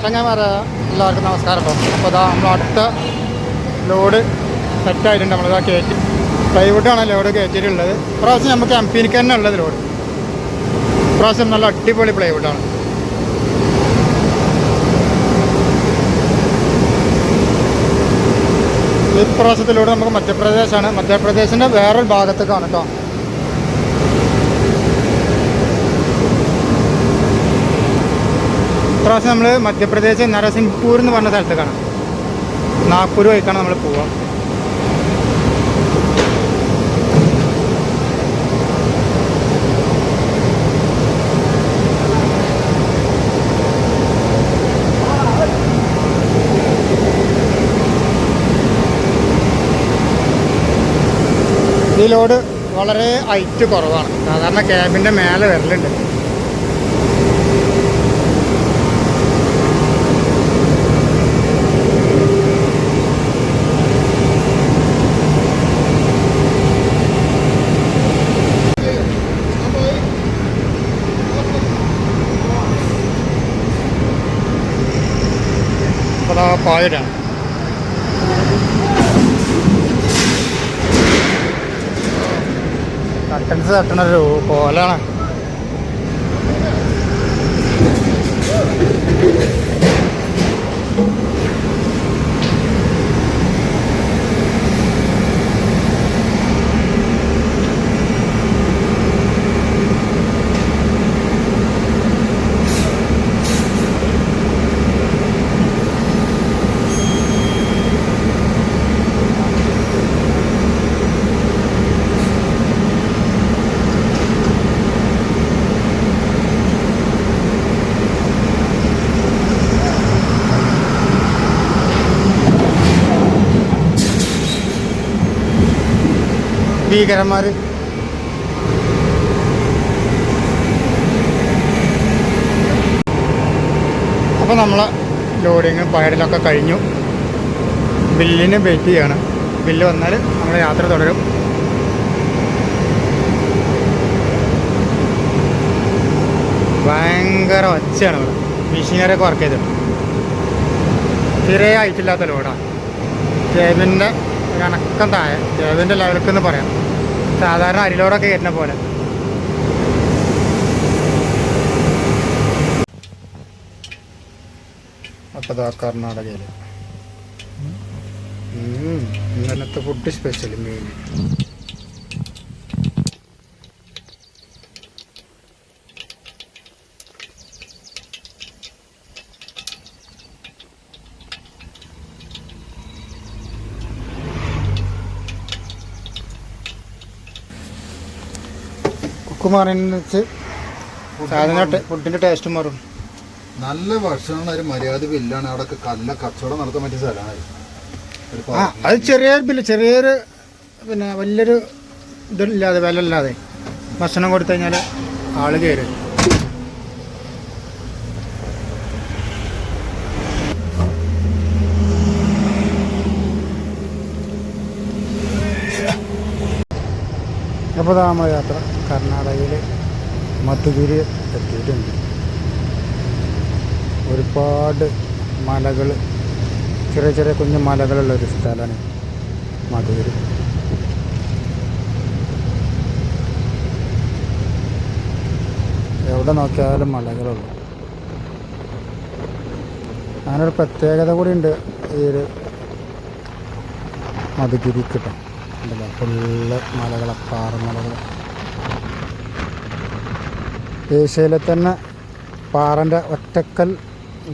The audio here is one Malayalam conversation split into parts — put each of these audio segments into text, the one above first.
ചങ്ങായിമാരെ എല്ലാവർക്കും നമസ്കാരം. അപ്പോൾ ഇതാ നമ്മൾ അടുത്ത ലോഡ് സെറ്റായിട്ടുണ്ട്. നമ്മളിതാ കയറ്റി പ്ലൈവുഡാണ് ലോഡ് കയറ്റിയിട്ടുള്ളത്. ഇപ്രാവശ്യം നമുക്ക് എംപിനിക്ക് തന്നെ ഉള്ളത് ലോഡ്. ഇപ്രാവശ്യം നല്ല അടിപൊളി പ്ലൈവുഡാണ്. ഇപ്രാവശ്യത്തിലൂടെ നമുക്ക് മധ്യപ്രദേശാണ്. മധ്യപ്രദേശിൻ്റെ വേറൊരു ഭാഗത്തേക്കാണ് കേട്ടോ. ഇപ്രാവശ്യം നമ്മൾ മധ്യപ്രദേശ് നരസിംഹ്പൂർ എന്ന് പറഞ്ഞ സ്ഥലത്തേക്കാണ്. നാഗ്പൂർ വഴിക്കാണ് നമ്മൾ പോവുക. ഈ ലോഡ് വളരെ ഹൈറ്റ് കുറവാണ്. സാധാരണ ക്യാബിൻ്റെ മേലെ വരലുണ്ട്. അപ്പോൾ പായലാണ്. കട്ടൻസ് തട്ടണൊരു കോലാണ്. ഭീകരന്മാർ അപ്പോൾ നമ്മളെ ലോഡിങ് പയഡിലൊക്കെ കഴിഞ്ഞു. ബില്ലിന് വെയിറ്റ് ചെയ്യാണ്. ബില്ല് വന്നാൽ നമ്മൾ യാത്ര തുടരും. ഭയങ്കര ഒച്ചയാണ് ഇവിടെ. മെഷീനറിയൊക്കെ വർക്ക് ചെയ്തിട്ട് തീരെ ആയിട്ടില്ലാത്ത ലോഡാണ്. കേബിൻ്റെ കണക്കം താഴെ, കേബിൻ്റെ ലെവലിൽ പറയാം. സാധാരണ അരിലോടൊക്കെ കയറ്റുന്ന പോലെ. അപ്പോൾ കർണാടകയിൽ ഇന്നത്തെ ഫുഡ് സ്പെഷ്യൽ മീൻ. കുക്കുമാറിന് സാധനം ഫുഡിൻ്റെ ടേസ്റ്റ് മാറും. നല്ല ഭക്ഷണം ഒരു മര്യാദ ബില്ലാണ്. അവിടെ നല്ല കച്ചവടം നടത്താൻ പറ്റിയ സ്ഥലമാണ്. അത് ചെറിയൊരു ബില്ല്, ചെറിയൊരു പിന്നെ വലിയൊരു ഇതില്ലാതെ വില ഇല്ലാതെ ഭക്ഷണം കൊടുത്തു കഴിഞ്ഞാൽ ആള് കയറും. അപ്പോൾ നമ്മൾ യാത്ര കർണാടകയിൽ മധുഗിരി എത്തിയിട്ടുണ്ട്. ഒരുപാട് മലകൾ, ചെറിയ ചെറിയ കുഞ്ഞു മലകളുള്ളൊരു സ്ഥലമാണ് മധുഗിരി. എവിടെ നോക്കിയാലും മലകളുള്ളൂ. അങ്ങനൊരു പ്രത്യേകത കൂടി ഉണ്ട് ഈ ഒരു മധുഗിരിക്ക് കേട്ടോ. ഉണ്ടല്ലോ ഫുള്ള് മലകൾ, പാറമലകൾ. ഏഷ്യയിലെ തന്നെ പാറൻ്റെ ഒറ്റക്കൽ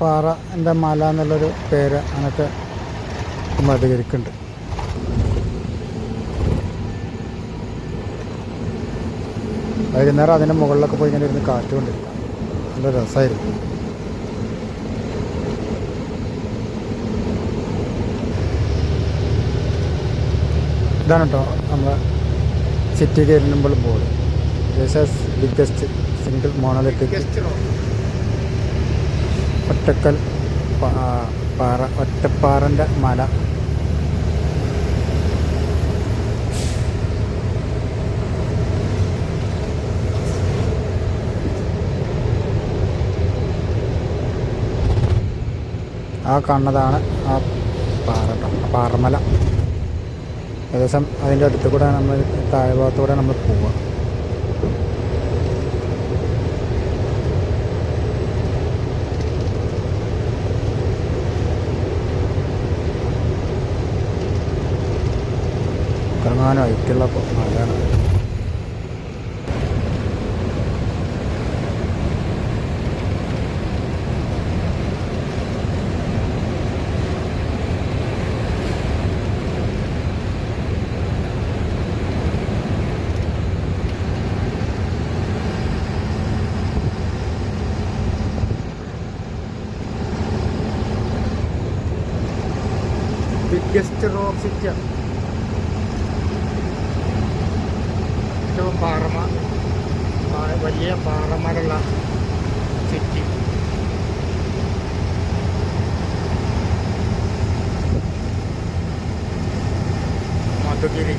പാറൻ്റെ മല എന്നുള്ളൊരു പേര് അങ്ങനത്തെ മധുഗിരിക്കുണ്ട്. വൈകുന്നേരം അതിൻ്റെ മുകളിലൊക്കെ പോയി ഇങ്ങനെ ഇരുന്ന് കാറ്റ് കൊണ്ടിരിക്കാം. നല്ല രസമായിരിക്കും. ഇതാണ് കേട്ടോ നമ്മളെ സിറ്റി കയറുമ്പോൾ board. Asia's biggest single monolithic ഒറ്റക്കൽ പാറ, ഒറ്റപ്പാറൻ്റെ മല. ആ കാണുന്നതാണ് ആ പാറ കേട്ടോ, ആ പാറമല. ഏകദേശം അതിൻ്റെ അടുത്ത് കൂടെ നമ്മൾ താഴെ ഭാഗത്തൂടെ നമ്മൾ പോവുക. ഇറങ്ങാനും ഹൈറ്റുള്ള മലയാണ്. ബിഗ്ഗസ്റ്റ് റോക്ക് സിറ്റിയാണ്. ഏറ്റവും വലിയ പാറമലുള്ള സിറ്റി. മധുഗിരി.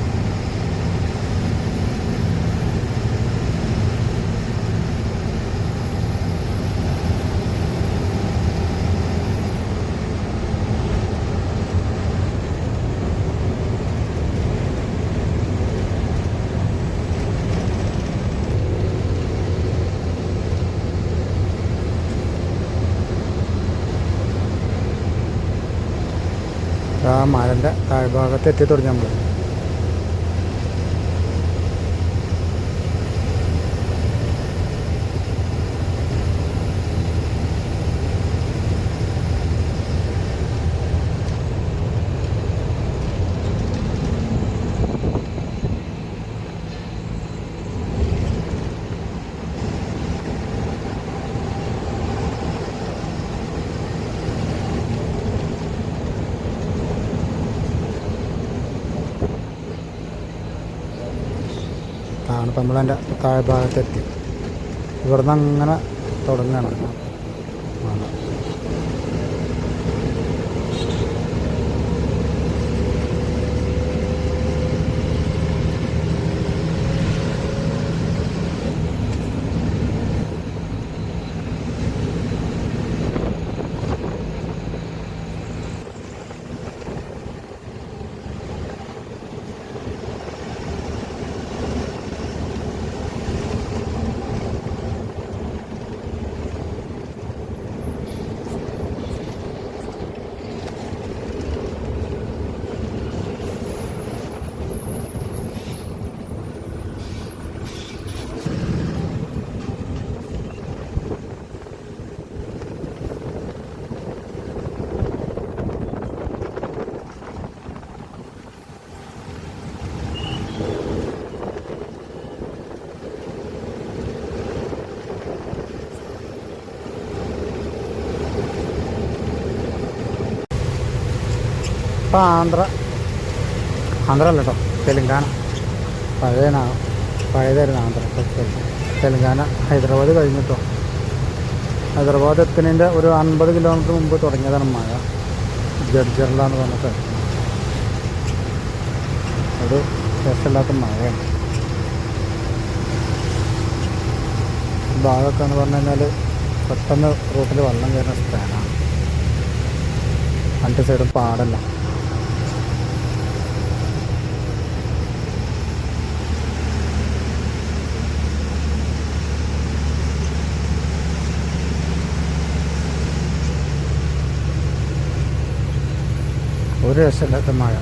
ആ മലൻ്റെ താഴ്ഭാഗത്ത് എത്തി തുടങ്ങി നമ്മൾ. ഇപ്പം നമ്മളതിൻ്റെ താഴ്ഭാഗത്തെത്തി. ഇവിടുന്ന് അങ്ങനെ തുടങ്ങുകയാണ്. ഇപ്പം ആന്ധ്ര അല്ല കേട്ടോ, തെലുങ്കാന. പഴയതായിരുന്നു ആന്ധ്ര. തെലുങ്കാന ഹൈദരാബാദ് കഴിഞ്ഞിട്ടോ. ഹൈദരാബാദ് എത്തുന്നതിൻ്റെ ഒരു 50 കിലോമീറ്റർ മുമ്പ് തുടങ്ങിയതാണ് മഴ. ജഡ്ജർല എന്ന് പറഞ്ഞിട്ട് ഒരു രസമില്ലാത്ത മഴയാണ്. ഭാഗമൊക്കെ എന്ന് പറഞ്ഞു കഴിഞ്ഞാൽ പെട്ടെന്ന് റൂട്ടിൽ വെള്ളം കയറുന്ന സ്ഥലമാണ്. രണ്ട് സൈഡും പാടല്ല. ഒരു രക്ഷയില്ലാത്ത മഴ.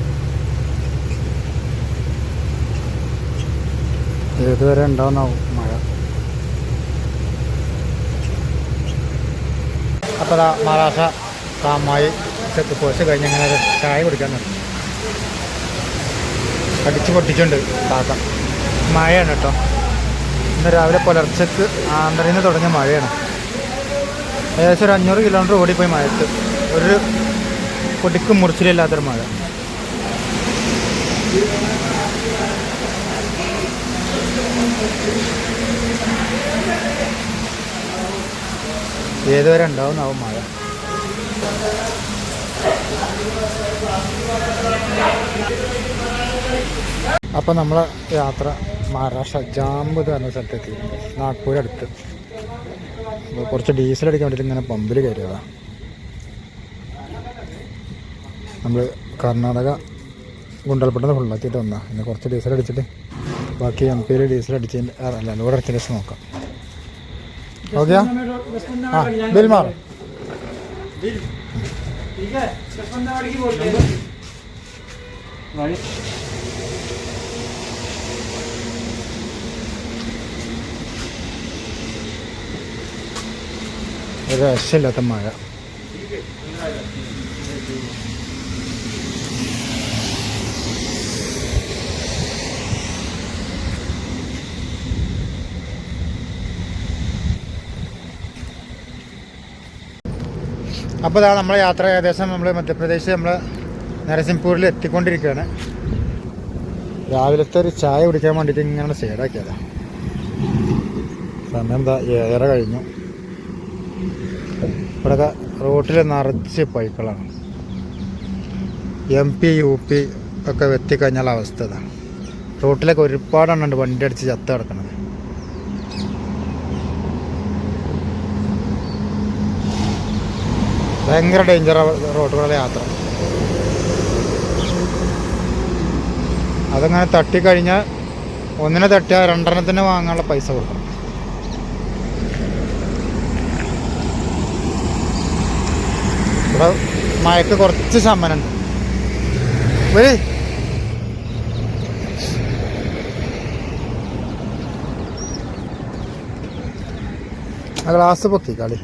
ഏതുവരെ ഉണ്ടാവുന്നാവും മഴ. അപ്പോൾ മഹാരാഷ്ട്ര കാമായി ചെക്ക് പോസ്റ്റ് കഴിഞ്ഞ് ഇങ്ങനെ ഒരു ചായ കുടിക്കാൻ നിർത്തി. അടിച്ച് പൊട്ടിച്ചുണ്ട് കാക്ക. മഴയാണ് കേട്ടോ. ഇന്ന് രാവിലെ പുലർച്ചക്ക് ആന്ധ്രയിൽ നിന്ന് തുടങ്ങിയ മഴയാണ്. ഏകദേശം ഒരു 500 കിലോമീറ്റർ ഓടിപ്പോയി മഴത്ത്. ഒരു പൊടിക്കും മുറിച്ചിലില്ലാത്തൊരു മഴ. ഏതുവരെ ഉണ്ടാവുന്നാവും മഴ. അപ്പം നമ്മളെ യാത്ര മഹാരാഷ്ട്ര ജാംബ് എന്ന് പറഞ്ഞ സ്ഥലത്തെത്തിയിട്ടുണ്ട്. നാഗ്പൂരടുത്ത്. അപ്പോൾ കുറച്ച് ഡീസൽ അടിക്കാൻ വേണ്ടിയിട്ട് ഇങ്ങനെ പമ്പിൽ കയറിയതാണ്. നമ്മൾ കർണാടക ഗുണ്ടൽപ്പെട്ടത് ഫുള്ളാക്കിയിട്ട് വന്നാൽ പിന്നെ കുറച്ച് ഡീസൽ അടിച്ചിട്ട് ബാക്കി MP ഡീസൽ അടിച്ചതിൻ്റെ അല്ല ലോഡ് അടിച്ചതിൻ്റെ ശേഷം നോക്കാം. ഓക്കെ ആ ബിൽ മാറും. ഒരു രക്ഷയില്ലാത്ത മഴ. അപ്പോൾ ഇതാ നമ്മളെ യാത്ര ഏകദേശം നമ്മൾ മധ്യപ്രദേശ് നമ്മൾ നരസിംഹപൂരിൽ എത്തിക്കൊണ്ടിരിക്കുകയാണ്. രാവിലത്തെ ഒരു ചായ കുടിക്കാൻ വേണ്ടിയിട്ട് ഇങ്ങനെ സൈഡാക്കിയതാണ്. സമയം എന്താ 7:30 കഴിഞ്ഞു. ഇവിടെയൊക്കെ റോട്ടിൽ നിറച്ച് പൈക്കളാണ്. MP UP ഒക്കെ എത്തിക്കഴിഞ്ഞാൽ അവസ്ഥ ഇതാണ്. റോട്ടിലൊക്കെ ഒരുപാടെണ്ണുണ്ട് വണ്ടി അടിച്ച് ചത്ത കിടക്കുന്നത്. ഭയങ്കര ഡേഞ്ചർ റോഡുകളുടെ യാത്ര. അതങ്ങനെ തട്ടിക്കഴിഞ്ഞാൽ ഒന്നിനെ തട്ടിയാൽ 2 വാങ്ങാനുള്ള പൈസ കൊടുക്കണം. ഇവിടെ മഴക്ക് കുറച്ച് ശമനമുണ്ട്. വരി ആ ഗ്ലാസ് പൊക്കി കളി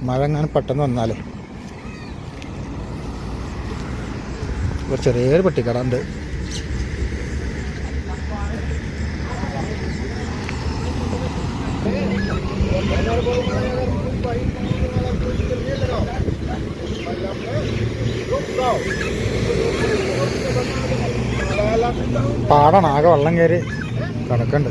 മഴ എങ്ങനെ പെട്ടെന്ന് വന്നാലേ. ഒരു ചെറിയൊരു പെട്ടിക്കട ഉണ്ട്. പാടാണ്, ആകെ വെള്ളം കയറി കിടക്കുന്നുണ്ട്.